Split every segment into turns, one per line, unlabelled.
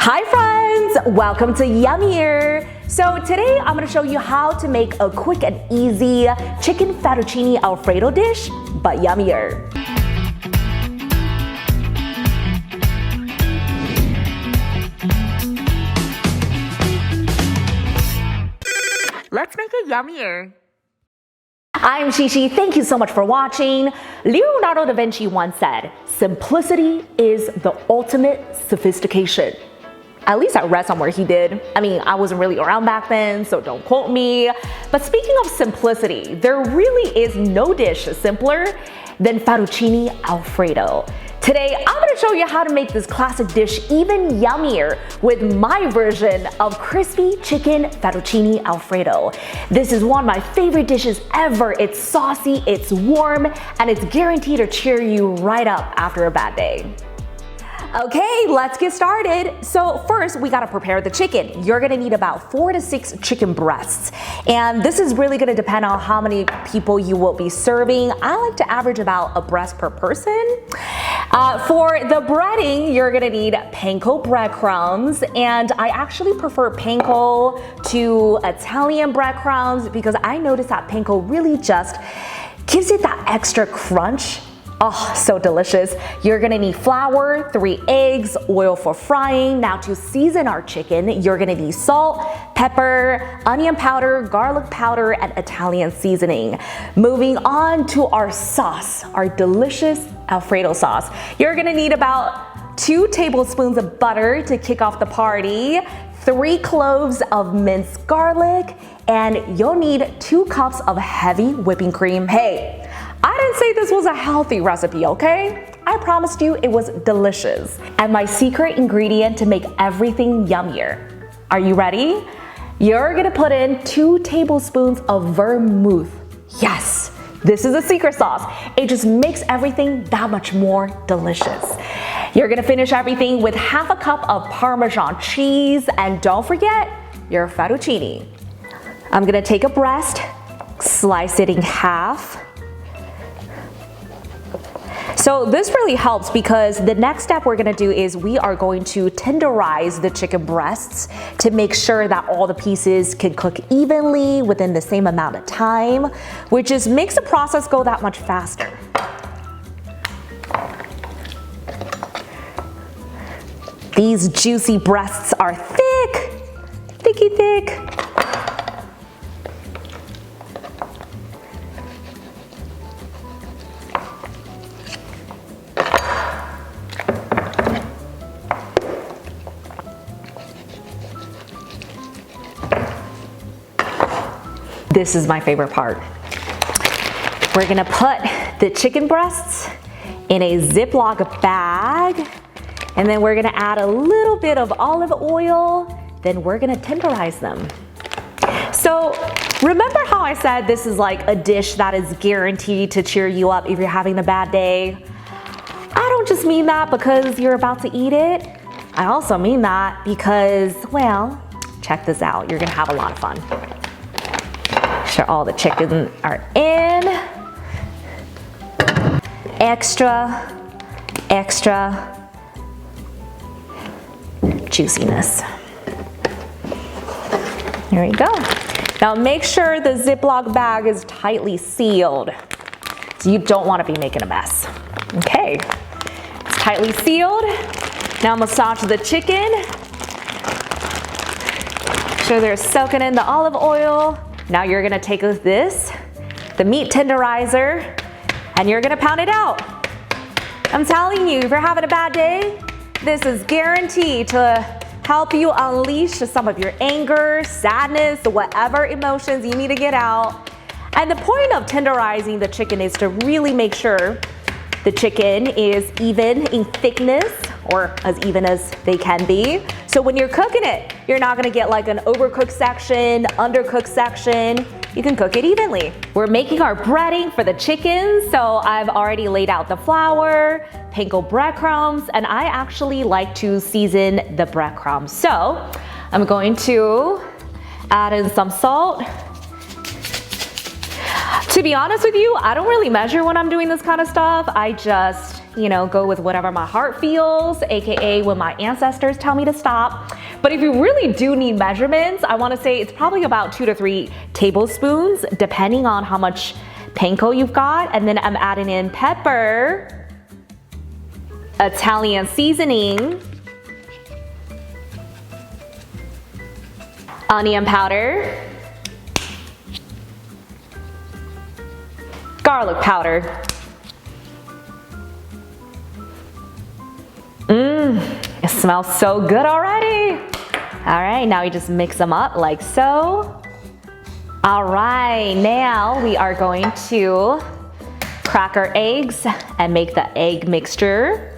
Hi friends, welcome to Yummier. So today I'm going to show you how to make a quick and easy chicken fettuccine Alfredo dish, but yummier. Let's make it yummier. I'm XiXi, thank you so much for watching. Leonardo da Vinci once said, simplicity is the ultimate sophistication. At least I read somewhere he did. I mean, I wasn't really around back then, so don't quote me. But speaking of simplicity, there really is no dish simpler than fettuccine Alfredo. Today, I'm gonna show you how to make this classic dish even yummier with my version of crispy chicken fettuccine Alfredo. This is one of my favorite dishes ever. It's saucy, it's warm, and it's guaranteed to cheer you right up after a bad day. Okay, let's get started. So first, we gotta prepare the chicken. You're gonna need about 4 to 6 chicken breasts. And this is really gonna depend on how many people you will be serving. I like to average about a breast per person. For the breading, you're gonna need panko breadcrumbs. And I actually prefer panko to Italian breadcrumbs because I noticed that panko really just gives it that extra crunch. Oh, so delicious. You're gonna need flour, 3 eggs, oil for frying. Now to season our chicken, you're gonna need salt, pepper, onion powder, garlic powder, and Italian seasoning. Moving on to our sauce, our delicious Alfredo sauce. You're gonna need about 2 tablespoons of butter to kick off the party, 3 cloves of minced garlic, and you'll need 2 cups of heavy whipping cream. Hey, I didn't say this was a healthy recipe, okay? I promised you it was delicious. And my secret ingredient to make everything yummier. Are you ready? You're gonna put in 2 tablespoons of vermouth. Yes, this is a secret sauce. It just makes everything that much more delicious. You're gonna finish everything with half a cup of Parmesan cheese, and don't forget your fettuccine. I'm gonna take a breast, slice it in half. So this really helps because the next step we're gonna do is we are going to tenderize the chicken breasts to make sure that all the pieces can cook evenly within the same amount of time, which just makes the process go that much faster. These juicy breasts are thick, thicky thick. This is my favorite part. We're gonna put the chicken breasts in a Ziploc bag, and then we're gonna add a little bit of olive oil, then we're gonna tenderize them. So remember how I said this is like a dish that is guaranteed to cheer you up if you're having a bad day? I don't just mean that because you're about to eat it. I also mean that because, well, check this out. You're gonna have a lot of fun. Sure, all the chicken are in. Extra juiciness. Here we go. Now make sure the Ziploc bag is tightly sealed. So you don't want to be making a mess. Okay, it's tightly sealed. Now massage the chicken. Make sure they're soaking in the olive oil. Now you're gonna take this, the meat tenderizer, and you're gonna pound it out. I'm telling you, if you're having a bad day, this is guaranteed to help you unleash some of your anger, sadness, whatever emotions you need to get out. And the point of tenderizing the chicken is to really make sure the chicken is even in thickness, or as even as they can be. So when you're cooking it, you're not gonna get like an overcooked section, undercooked section. You can cook it evenly. We're making our breading for the chicken, so I've already laid out the flour, panko breadcrumbs, and I actually like to season the breadcrumbs. So I'm going to add in some salt. To be honest with you, I don't really measure when I'm doing this kind of stuff. I just you know, go with whatever my heart feels, aka when my ancestors tell me to stop. But if you really do need measurements, I want to say it's probably about 2 to 3 tablespoons, depending on how much panko you've got. And then I'm adding in pepper, Italian seasoning, onion powder, garlic powder. It smells so good already. All right, now we just mix them up like so. All right, now we are going to crack our eggs and make the egg mixture.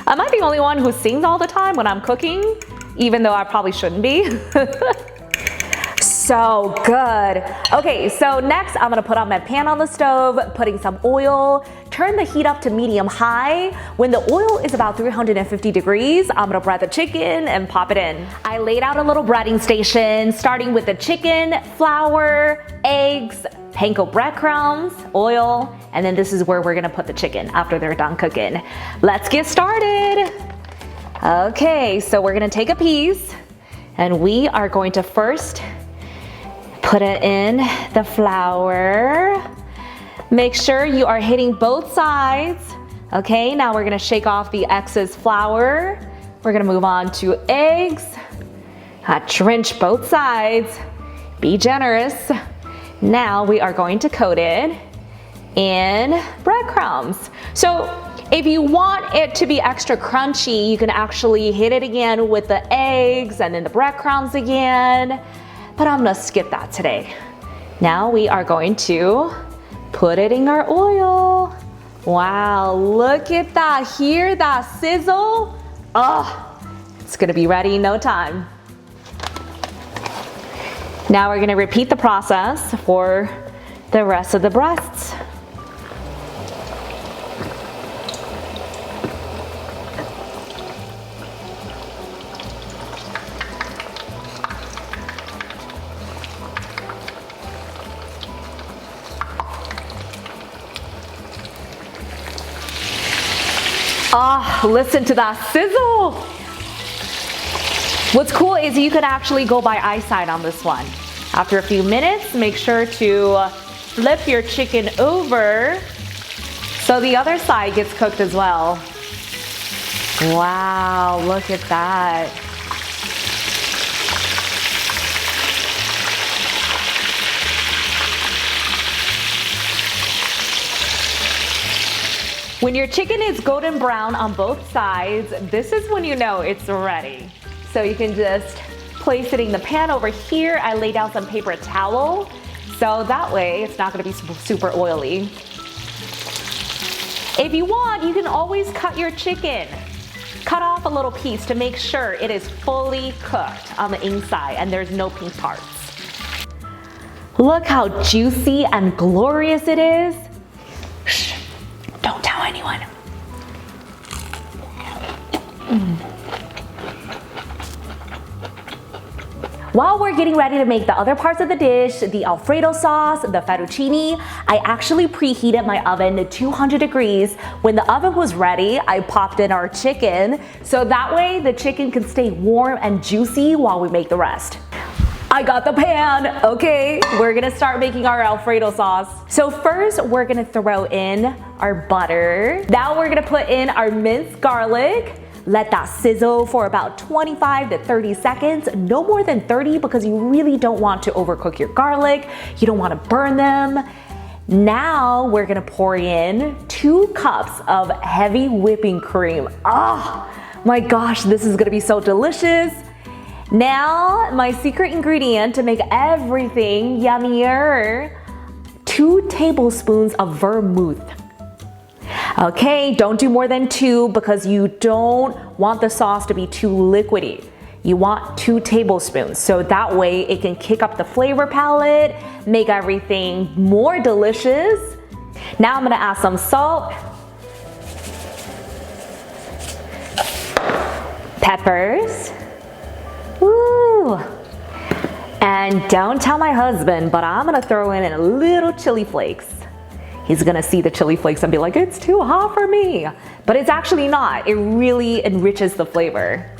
Am I the only one who sings all the time when I'm cooking? Even though I probably shouldn't be. So good. Okay, so next I'm gonna put on my pan on the stove, putting some oil, turn the heat up to medium high. When the oil is about 350 degrees, I'm gonna bread the chicken and pop it in. I laid out a little breading station, starting with the chicken, flour, eggs, panko breadcrumbs, oil, and then this is where we're gonna put the chicken after they're done cooking. Let's get started. Okay, so we're gonna take a piece and we are going to first put it in the flour. Make sure you are hitting both sides. Okay, now we're gonna shake off the excess flour. We're gonna move on to eggs. Drench both sides. Be generous. Now we are going to coat it in breadcrumbs. So if you want it to be extra crunchy, you can actually hit it again with the eggs and then the breadcrumbs again. But I'm gonna skip that today. Now we are going to put it in our oil. Wow, look at that. Hear that sizzle? Oh, it's gonna be ready in no time. Now we're gonna repeat the process for the rest of the breasts. Ah, listen to that sizzle. What's cool is you can actually go by eyesight on this one. After a few minutes, make sure to flip your chicken over so the other side gets cooked as well. Wow, look at that. When your chicken is golden brown on both sides, this is when you know it's ready. So you can just place it in the pan over here. I laid down some paper towel, so that way it's not gonna be super oily. If you want, you can always cut your chicken. Cut off a little piece to make sure it is fully cooked on the inside and there's no pink parts. Look how juicy and glorious it is. Shh, don't tell anyone. While we're getting ready to make the other parts of the dish, the Alfredo sauce, the fettuccine, I actually preheated my oven to 200 degrees. When the oven was ready, I popped in our chicken, so that way the chicken can stay warm and juicy while we make the rest. I got the pan. Okay, we're gonna start making our Alfredo sauce. So first, we're gonna throw in our butter. Now we're gonna put in our minced garlic. Let that sizzle for about 25 to 30 seconds, no more than 30 because you really don't want to overcook your garlic. You don't want to burn them. Now we're gonna pour in 2 cups of heavy whipping cream. Oh my gosh, this is gonna be so delicious. Now, my secret ingredient to make everything yummier, 2 tablespoons of vermouth. Okay, don't do more than 2 because you don't want the sauce to be too liquidy. You want 2 tablespoons, so that way it can kick up the flavor palette, make everything more delicious. Now I'm gonna add some salt, peppers. Ooh. And don't tell my husband, but I'm gonna throw in a little chili flakes. He's gonna see the chili flakes and be like, it's too hot for me. But it's actually not. It really enriches the flavor.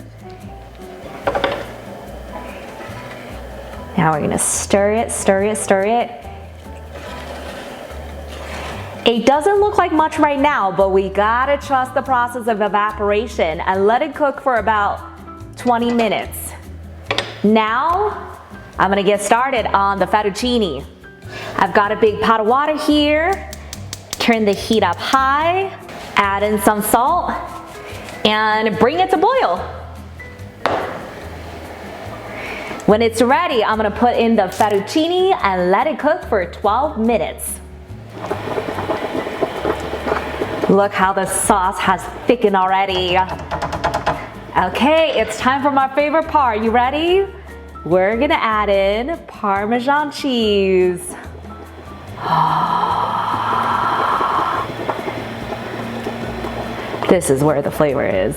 Now we're gonna stir it, stir it, stir it. It doesn't look like much right now, but we gotta trust the process of evaporation and let it cook for about 20 minutes. Now, I'm gonna get started on the fettuccine. I've got a big pot of water here. Turn the heat up high, add in some salt, and bring it to boil. When it's ready, I'm gonna put in the fettuccine and let it cook for 12 minutes. Look how the sauce has thickened already. Okay, it's time for my favorite part. You ready? We're gonna add in Parmesan cheese. This is where the flavor is.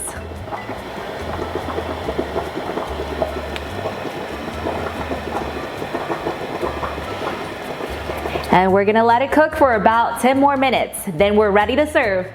And we're gonna let it cook for about 10 more minutes. Then we're ready to serve.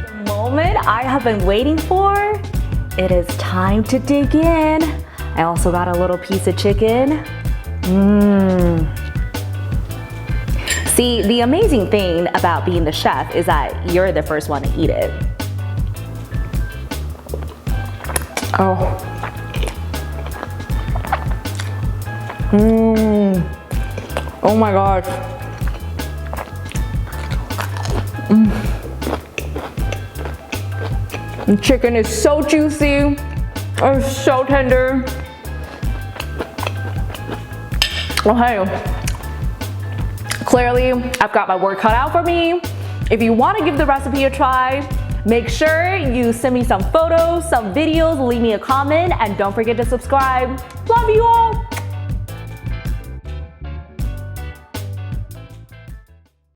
The moment I have been waiting for, it is time to dig in. I also got a little piece of chicken. See, the amazing thing about being the chef is that you're the first one to eat it. Oh. Oh my gosh. The chicken is so juicy. It's so tender. Okay, clearly I've got my work cut out for me. If you want to give the recipe a try, make sure you send me some photos, some videos, leave me a comment, and don't forget to subscribe. Love you all.